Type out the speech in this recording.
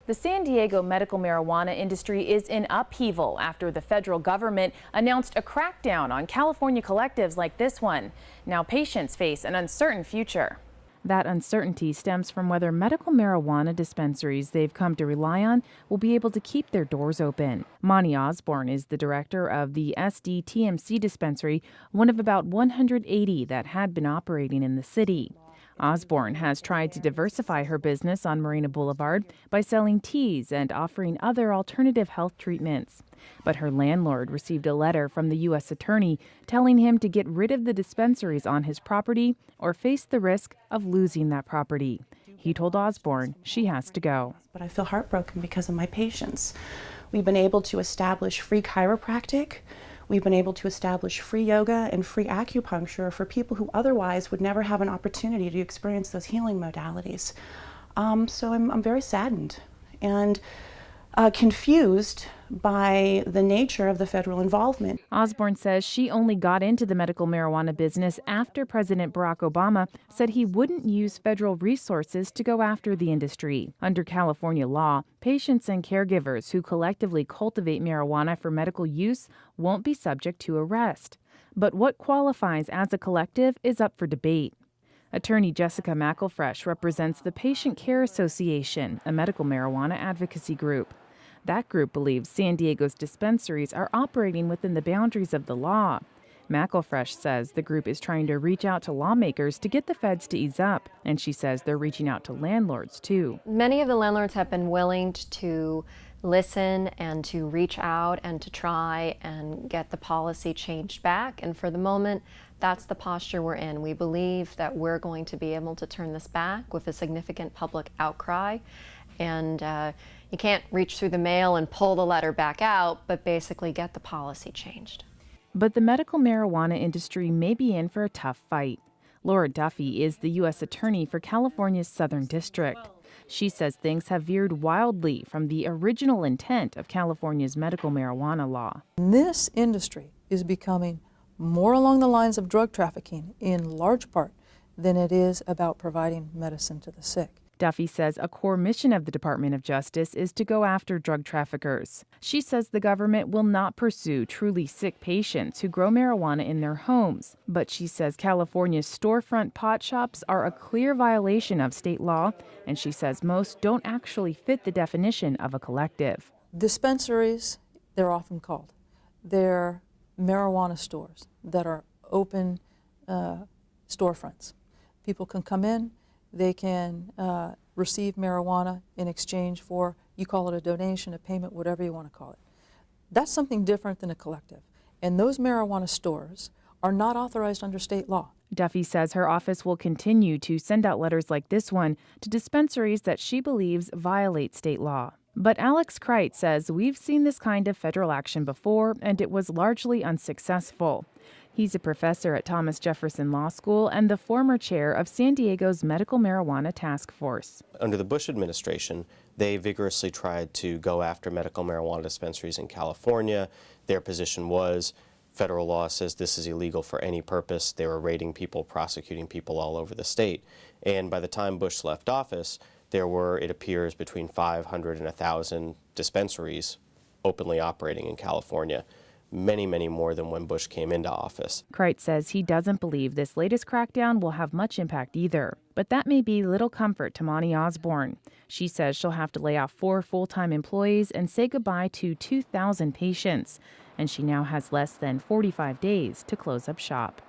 The San Diego medical marijuana industry is in upheaval after the federal government announced a crackdown on California collectives like this one. Now patients face an uncertain future. That uncertainty stems from whether medical marijuana dispensaries they've come to rely on will be able to keep their doors open. Monte Osborne is the director of the SDTMC dispensary, one of about 180 that had been operating in the city. Osborne has tried to diversify her business on Marina Boulevard by selling teas and offering other alternative health treatments. But her landlord received a letter from the U.S. attorney telling him to get rid of the dispensaries on his property or face the risk of losing that property. He told Osborne she has to go. But I feel heartbroken because of my patients. We've been able to establish free chiropractic. We've been able to establish free yoga and free acupuncture for people who otherwise would never have an opportunity to experience those healing modalities. So I'm very saddened and confused by the nature of the federal involvement. Osborne says she only got into the medical marijuana business after President Barack Obama said he wouldn't use federal resources to go after the industry. Under California law, patients and caregivers who collectively cultivate marijuana for medical use won't be subject to arrest. But what qualifies as a collective is up for debate. Attorney Jessica McElfresh represents the Patient Care Association, a medical marijuana advocacy group. That group believes San Diego's dispensaries are operating within the boundaries of the law. McElfresh says the group is trying to reach out to lawmakers to get the feds to ease up, and she says they're reaching out to landlords, too. Many of the landlords have been willing to listen and to reach out and to try and get the policy changed back, and for the moment, that's the posture we're in. We believe that we're going to be able to turn this back with a significant public outcry, and you can't reach through the mail and pull the letter back out, but basically get the policy changed. But the medical marijuana industry may be in for a tough fight. Laura Duffy is the U.S. Attorney for California's Southern District. She says things have veered wildly from the original intent of California's medical marijuana law. This industry is becoming more along the lines of drug trafficking in large part than it is about providing medicine to the sick. Duffy says a core mission of the Department of Justice is to go after drug traffickers. She says the government will not pursue truly sick patients who grow marijuana in their homes. But she says California's storefront pot shops are a clear violation of state law, and she says most don't actually fit the definition of a collective. Dispensaries, they're often called. They're marijuana stores that are open storefronts. People can come in. They can receive marijuana in exchange for, you call it a donation, a payment, whatever you want to call it. That's something different than a collective. And those marijuana stores are not authorized under state law. Duffy says her office will continue to send out letters like this one to dispensaries that she believes violate state law. But Alex Kreit says we've seen this kind of federal action before, and it was largely unsuccessful. He's a professor at Thomas Jefferson Law School and the former chair of San Diego's Medical Marijuana Task Force. Under the Bush administration, they vigorously tried to go after medical marijuana dispensaries in California. Their position was federal law says this is illegal for any purpose. They were raiding people, prosecuting people all over the state. And by the time Bush left office, there were, it appears, between 500 and 1,000 dispensaries openly operating in California. Many, many more than when Bush came into office. Kreit says he doesn't believe this latest crackdown will have much impact either. But that may be little comfort to Monte Osborne. She says she'll have to lay off 4 full-time employees and say goodbye to 2,000 patients. And she now has less than 45 days to close up shop.